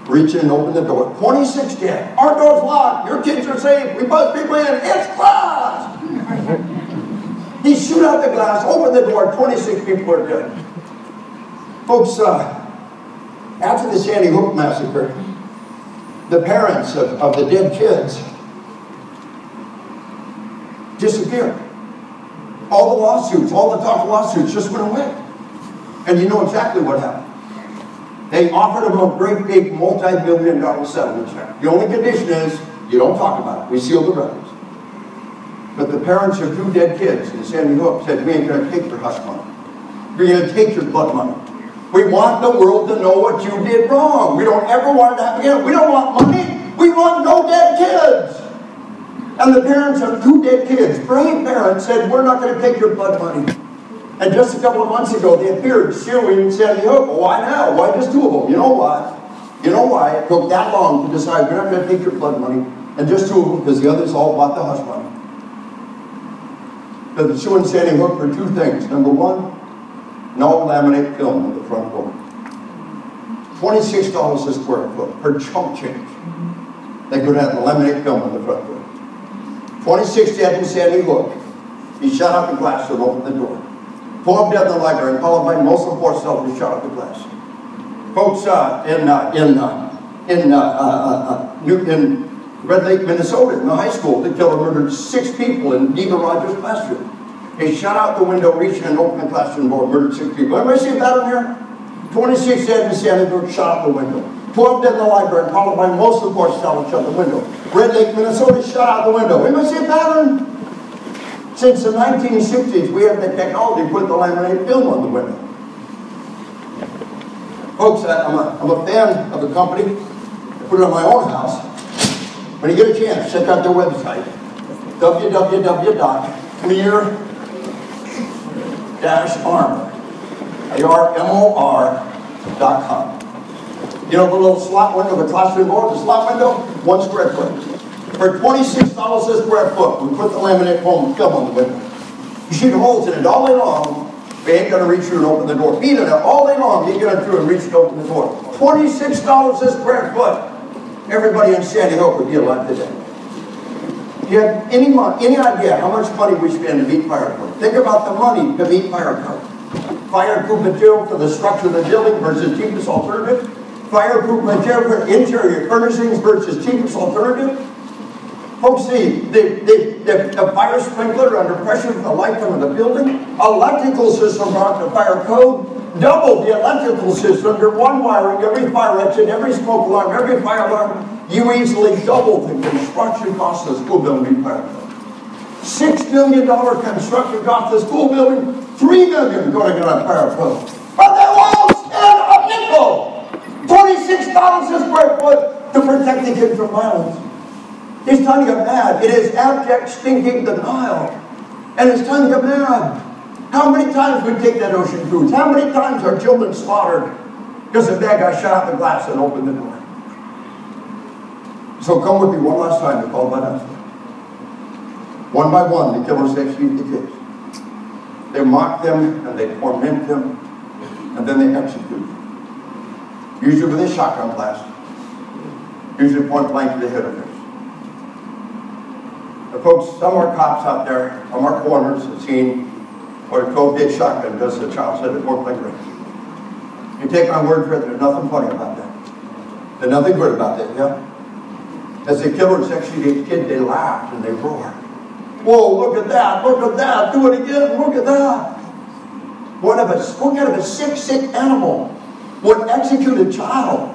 Reach in and open the door. 26 dead. Our door's locked. Your kids are safe. We bust people in. It's glass! He shoot out the glass, open the door, 26 people are dead. Folks, after the Sandy Hook massacre, the parents of the dead kids disappeared. All the lawsuits, all the talk of lawsuits just went away. And you know exactly what happened. They offered them a great big multi-million-dollar settlement check. The only condition is you don't talk about it. We seal the records. But the parents of two dead kids in Sandy Hook said, we ain't going to take your hush money. We're going to take your blood money. We want the world to know what you did wrong. We don't ever want it to happen again. We don't want money. We want no dead kids. And the parents of 2 dead kids, brave parents, said, we're not going to take your blood money. And just a couple of months ago, they appeared suing and said, why now? Why just 2 of them? You know what? You know why it took that long to decide we're not going to take your blood money, and just 2 of them, because the others all bought the hush money. They're suing Sandy Hook for 2 things. Number 1, no laminate film on the front door. $26 a square foot per chump change. They could have laminate film on the front door. 26 dead in Sandy Hook. He shut out the glass and opened the door. 12 dead in the library, and Columbine, most of the poor cells, he shut out the glass. Folks, in Red Lake, Minnesota, in the high school, the killer murdered 6 people in Neva Rogers' classroom. He shut out the window, reached in and opened the classroom door, murdered 6 people. Everybody see that in here? 26 dead in Sandy Hook, shut out the window. 12 dead in the library, and Columbine, most of the poor cells, shut the window. Red Lake, Minnesota, shut out the window. Anybody see a pattern? Since the 1960s, we have the technology to put the laminated film on the window. Folks, I'm a fan of the company. I put it on my own house. When you get a chance, check out their website, www.clear-armor.com. You know the little slot window, the classroom door, the slot window? 1 square foot. For $26 a square foot, we put the laminate film on the window. You shoot holes in it all day long. We ain't going to reach through and open the door. Beat it up all day long. You get it through and reach to open the door. $26 a square foot. Everybody in Sandy Hook would be alive today. Do you have any idea how much money we spend to meet fire code? Think about the money to meet fire code. Fireproof material for the structure of the building versus cheapest alternative. Fireproof material for interior furnishings versus cheapest alternative. Folks, the fire sprinkler under pressure for the lifetime of the building. Electrical system brought to fire code. Double the electrical system under one wiring, every fire exit, every smoke alarm, every fire alarm. You easily double the construction cost of the school building fire code. $6 million construction cost of the school building, $3 million going to get on fire code. But they won't stand a nickel! $26 a square foot to protect the kids from violence. It's time to get mad. It is abject, stinking denial. And it's time to get mad. How many times we take that ocean cruise? How many times are children slaughtered because a bad guy shut out the glass and opened the door? So come with me one last time to call by us. One by one, the killers execute the kids. They mock them and they torment them, and then they execute them. Usually with a shotgun blast. Usually point blank to the head of theirs. Folks, some of our cops out there, some of our coroners have seen what a 12-gauge shotgun does to a child set at point blank range. You take my word for it, there's nothing funny about that. There's nothing good about that, yeah? As the killers execute a kid, they laugh and they roar. Whoa, look at that, do it again, look at that. What kind of a sick animal would execute a child,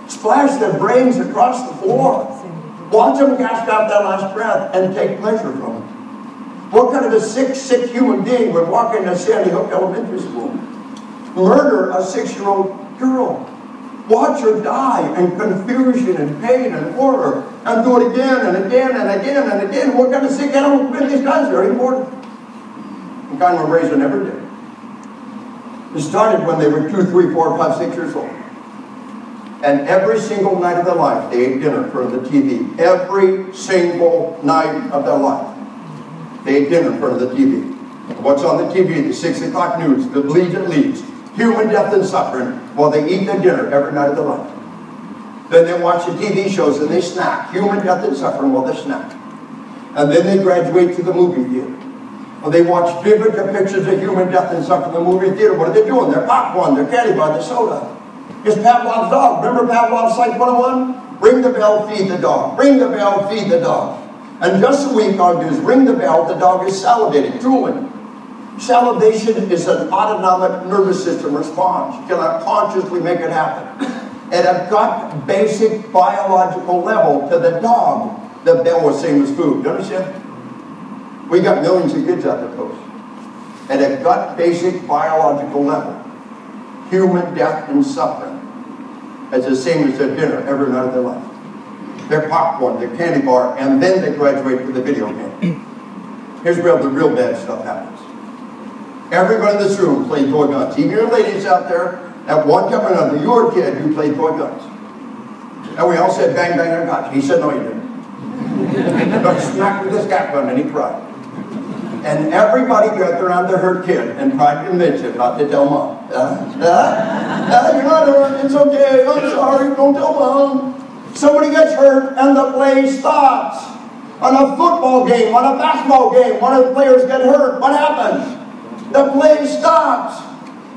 splash their brains across the floor, watch them gasp out their last breath, and take pleasure from it? What kind of a sick human being would walk into Sandy Hook Elementary School, murder a 6-year-old girl, watch her die in confusion and pain and horror, and do it again and again and again and again? What kind of sick animal would commit these crimes? Very important. The kind we're raising every day. It started when they were 2, 3, 4, 5, 6 years old. And every single night of their life, they ate dinner in front of the TV. Every single night of their life, they ate dinner in front of the TV. What's on the TV? The 6 o'clock news, the bleeds and leads, human death and suffering, while they eat their dinner every night of their life. Then they watch the TV shows and they snack, human death and suffering while they snack. And then they graduate to the movie theater. Well, they watch vivid depictions of human death and suffering in the movie theater. What are they doing? They're popcorn, they're candy bar, they're soda. It's Pavlov's dog. Remember Pavlov's Psych 101? Ring the bell, feed the dog. Ring the bell, feed the dog. And just so we argues, ring the bell, the dog is salivating, drooling. Salivation is an autonomic nervous system response. You cannot consciously make it happen. At a gut basic biological level, to the dog, the bell was same as food. Do you understand? We got millions of kids out there, folks. At a gut basic biological level, human death and suffering is the same as their dinner every night of their life. their popcorn, their candy bar, and then they graduate to the video game. Here's where the real bad stuff happens. Everybody in this room played toy guns. Even your ladies out there, at one time or another, you were a kid, you played toy guns. And we all said, bang, bang, I got you. He said, no, you didn't. But smacked with his cat gun and he cried. And everybody gathered around the hurt kid and tried to convince him not to tell mom. You're not hurt, it's okay, I'm sorry, don't tell mom. Somebody gets hurt and the play stops. On a football game, on a basketball game, one of the players get hurt, what happens? The play stops.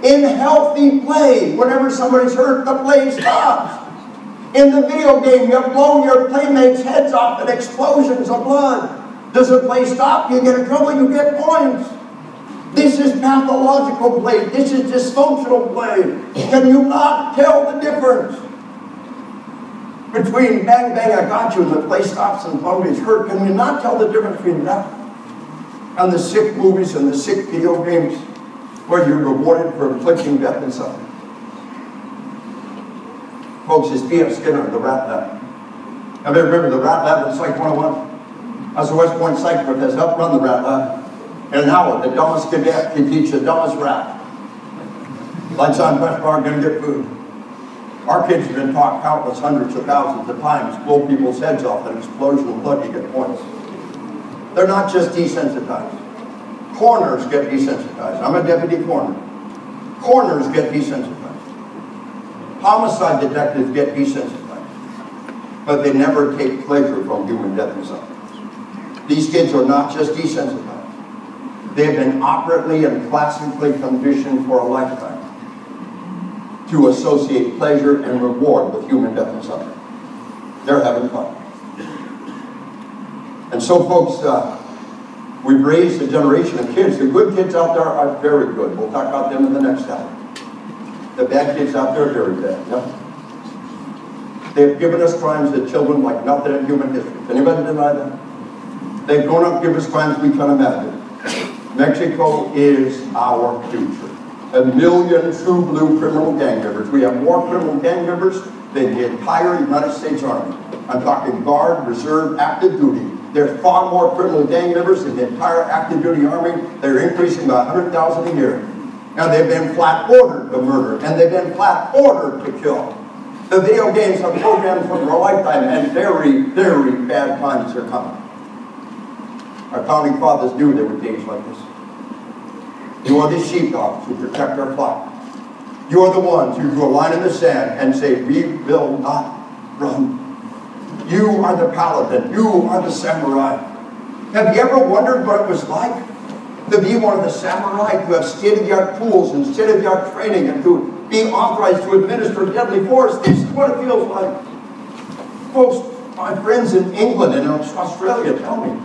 In healthy play, whenever somebody's hurt, the play stops. In the video game, you blow your playmates' heads off and explosions of blood. Does the play stop? You get in trouble, you get points. This is pathological play. This is dysfunctional play. Can you not tell the difference between bang, bang, I got you, and the play stops and somebody's hurt? Can you not tell the difference between that and the sick movies and the sick video games where you're rewarded for inflicting death and suffering? Folks, it's B.F. Skinner, the Rat Lab. I remember the Rat Lab in Psych 101. I was a West Point Psych professor, helped run the Rat Lab. In an hour, the dumbest cadet can teach the dumbest rat. Lights on, press bar, gonna get food. Our kids have been taught countless hundreds of thousands of times, blow people's heads off, an explosion of blood, you get points. They're not just desensitized. Coroners get desensitized. I'm a deputy coroner. Coroners get desensitized. Homicide detectives get desensitized. But they never take pleasure from human death and suffering. These kids are not just desensitized. They have been operately and classically conditioned for a lifetime to associate pleasure and reward with human death and suffering. They're having fun. And so, folks, we've raised a generation of kids. The good kids out there are very good. We'll talk about them in the next hour. The bad kids out there are very bad. Yeah? They've given us crimes that children like nothing in human history. Does anybody deny that? They've grown up giving us crimes we can't imagine. Mexico is our future. 1 million true blue criminal gang members. We have more criminal gang members than the entire United States Army. I'm talking Guard, Reserve, Active Duty. There's far more criminal gang members than the entire Active Duty Army. They're increasing by 100,000 a year. Now they've been flat ordered to murder, and they've been flat ordered to kill. The video games are programmed for their lifetime, and very, very bad times are coming. Our founding fathers knew there were days like this. You are the sheepdogs who protect our flock. You are the ones who draw a line in the sand and say, we will not run. You are the paladin. You are the samurai. Have you ever wondered what it was like to be one of the samurai, to have state-of-the-art tools and state-of-the-art training, and to be authorized to administer deadly force? This is what it feels like. Folks, my friends in England and Australia tell me,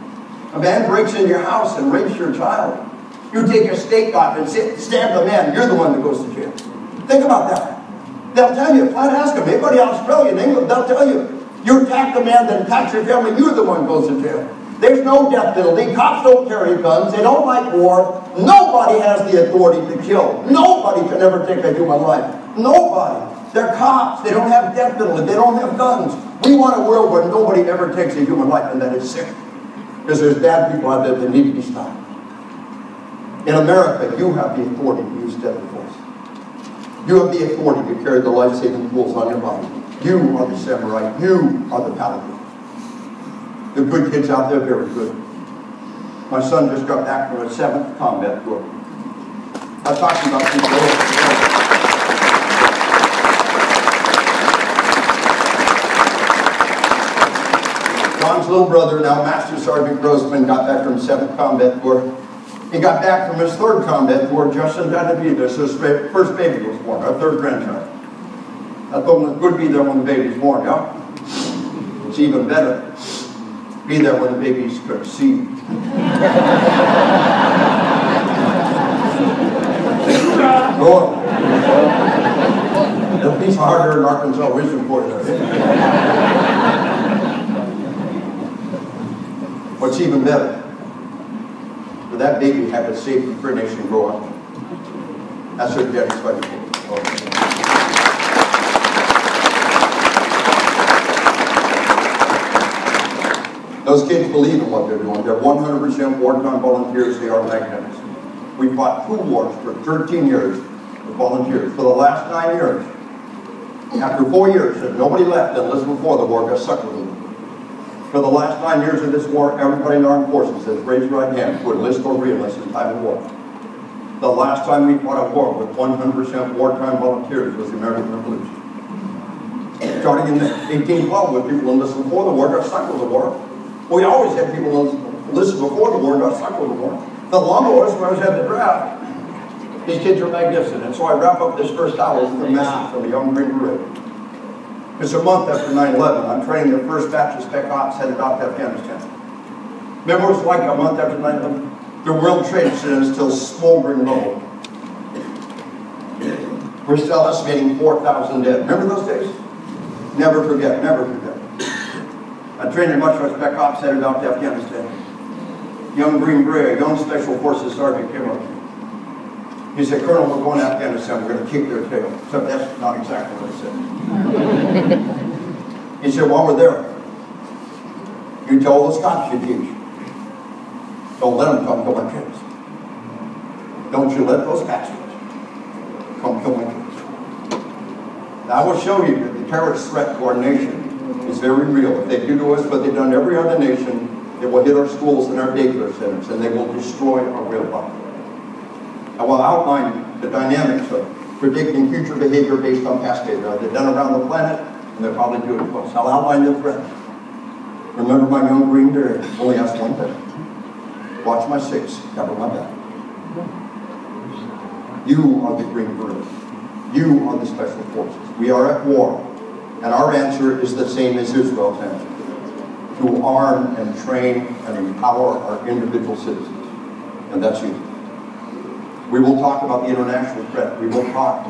a man breaks into your house and rapes your child. You take your steak knife and stab the man. You're the one that goes to jail. Think about that. They'll tell you, flat ask them, anybody in Australia and England, they'll tell you, you attack the man that attacks your family, you're the one who goes to jail. There's no death penalty. Cops don't carry guns. They don't like war. Nobody has the authority to kill. Nobody can ever take a human life. Nobody. They're cops. They don't have death penalty. They don't have guns. We want a world where nobody ever takes a human life, and that is sick. Because there's bad people out there that need to be stopped. In America, you have the authority to use deadly force. You have the authority to carry the life-saving tools on your body. You are the samurai. You are the paladin. The good kids out there are very good. My son just got back from a 7th combat tour. I talked about these girls. John's little brother, now Master Sergeant Grossman, got back from 7th combat tour. He got back from his 3rd combat tour just in time to be there. So his first baby was born, our 3rd grandchild. I told him it would be there when the baby's born, yeah? It's even better. Be there when the baby's conceived. Lord. It'll be harder in Arkansas wisdom for you. What's even better? For that baby have a safe nation grow up. That's what Daddy's fighting for. Those kids believe in what they're doing. They're 100% wartime volunteers. They are magnets. We fought 2 wars for 13 years with volunteers. For the last 9 years, after 4 years, if nobody left that enlisted before the war got sucked with them. For the last 9 years of this war, everybody in the armed forces has raised right hand to enlist or re-enlist in time of war. The last time we fought a war with 100% wartime volunteers was the American Revolution. Starting in 1812, when people enlisted before the war got stuck with the war. We always had people enlisted before the war got stuck with the war. The long wars, when I was at the draft, these kids are magnificent. And so I wrap up this first hour with a message from a young Green Beret. It's a month after 9/11. I'm training the first batch of Spec Ops headed out to Afghanistan. Remember what it was like a month after 9/11? The World Trade Center is still smoldering low. We're still estimating 4,000 dead. Remember those days? Never forget, never forget. I trained in much of Spec Ops headed out to Afghanistan. Young Green Beret, young Special Forces Sergeant came up. He said, Colonel, we're going to Afghanistan. We're going to kick their tail. Except that's not exactly what he said. He said, while we're there, you tell those cops you teach. Don't let them come kill my kids. Don't you let those bastards come kill my kids. Now, I will show you that the terrorist threat to our nation is very real. If they do to us what they've done to every other nation, it will hit our schools and our daycare centers, and they will destroy our real population. I will outline the dynamics of predicting future behavior based on past data. They're done around the planet, and they're probably doing it to us. I'll outline the threat. Remember my young Green Beret, only ask one thing. Watch my 6, cover my back. You are the Green Beret. You are the Special Forces. We are at war, and our answer is the same as Israel's answer. To arm and train and empower our individual citizens. And that's you. We will talk about the international threat. We will talk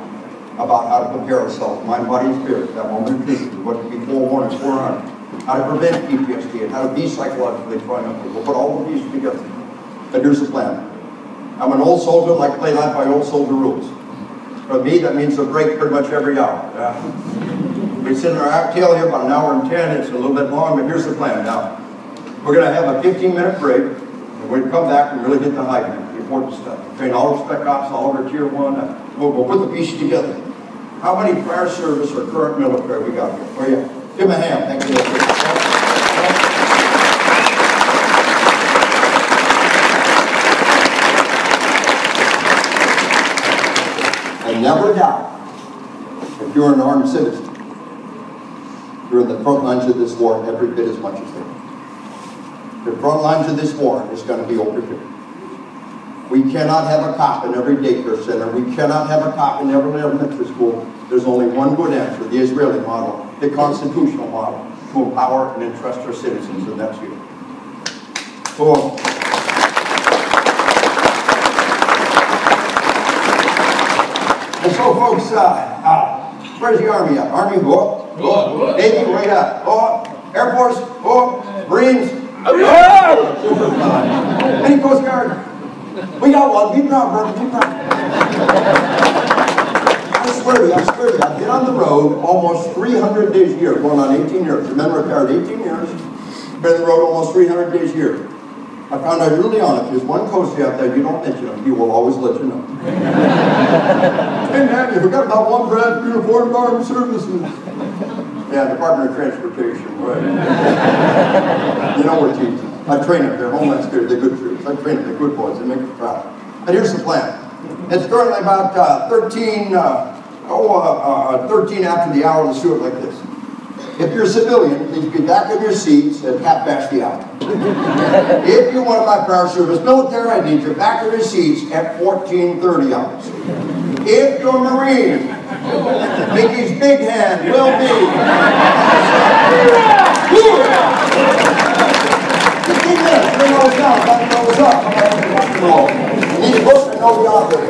about how to prepare ourselves, mind, body, and spirit, that moment of truth, what to be forewarned and forearmed, how to prevent PTSD, and how to be psychologically triumphant. We'll put all of these together. But here's the plan. I'm an old soldier, like to play life by old soldier rules. For me, that means a break pretty much every hour. We sit in our tail here about 1 hour and 10. It's a little bit long, but here's the plan. Now, we're going to have a 15-minute break, and we're going to come back and really get the high ground, the important stuff. Train all our Spec Ops, all of our Tier 1. We'll put the pieces together. How many prior service or current military we got here? Oh, yeah. Give them a hand. Thank you. And never doubt, if you're an armed citizen, you're in the front lines of this war every bit as much as they are. The front lines of this war is going to be over here. We cannot have a cop in every daycare center. We cannot have a cop in every elementary school. There's only one good answer, the Israeli model, the constitutional model, to empower and entrust our citizens, and that's you. So, and so, folks, where's the Army at? Army, go up. Go up. Navy, right up. Go up. Air Force, go up. Marines, any Coast Guard? We got one. Be proud, brother. Be proud. I swear to you, I've been on the road almost 300 days a year, going on 18 years. Remember, retired 18 years. Been on the road almost 300 days a year. I found out early on, if there's one coast out there you don't mention him, he will always let you know. Hey man, you forgot about one brand uniform armed services. Yeah, Department of Transportation, right. You know we're teaching. I train them, they're Homeland Security, they're good troops. I train them, they're good boys, they make us proud. But here's the plan. It's currently about 13 after the hour. Let's do it like this. If you're a civilian, please be back in your seats at half past the hour. If you want my prior service military, I need you back in your seats at 14:30 hours. If you're a Marine, Mickey's big hand will be 15 minutes, bring those down, button those up, come on, rock and roll. You need to push and know the author.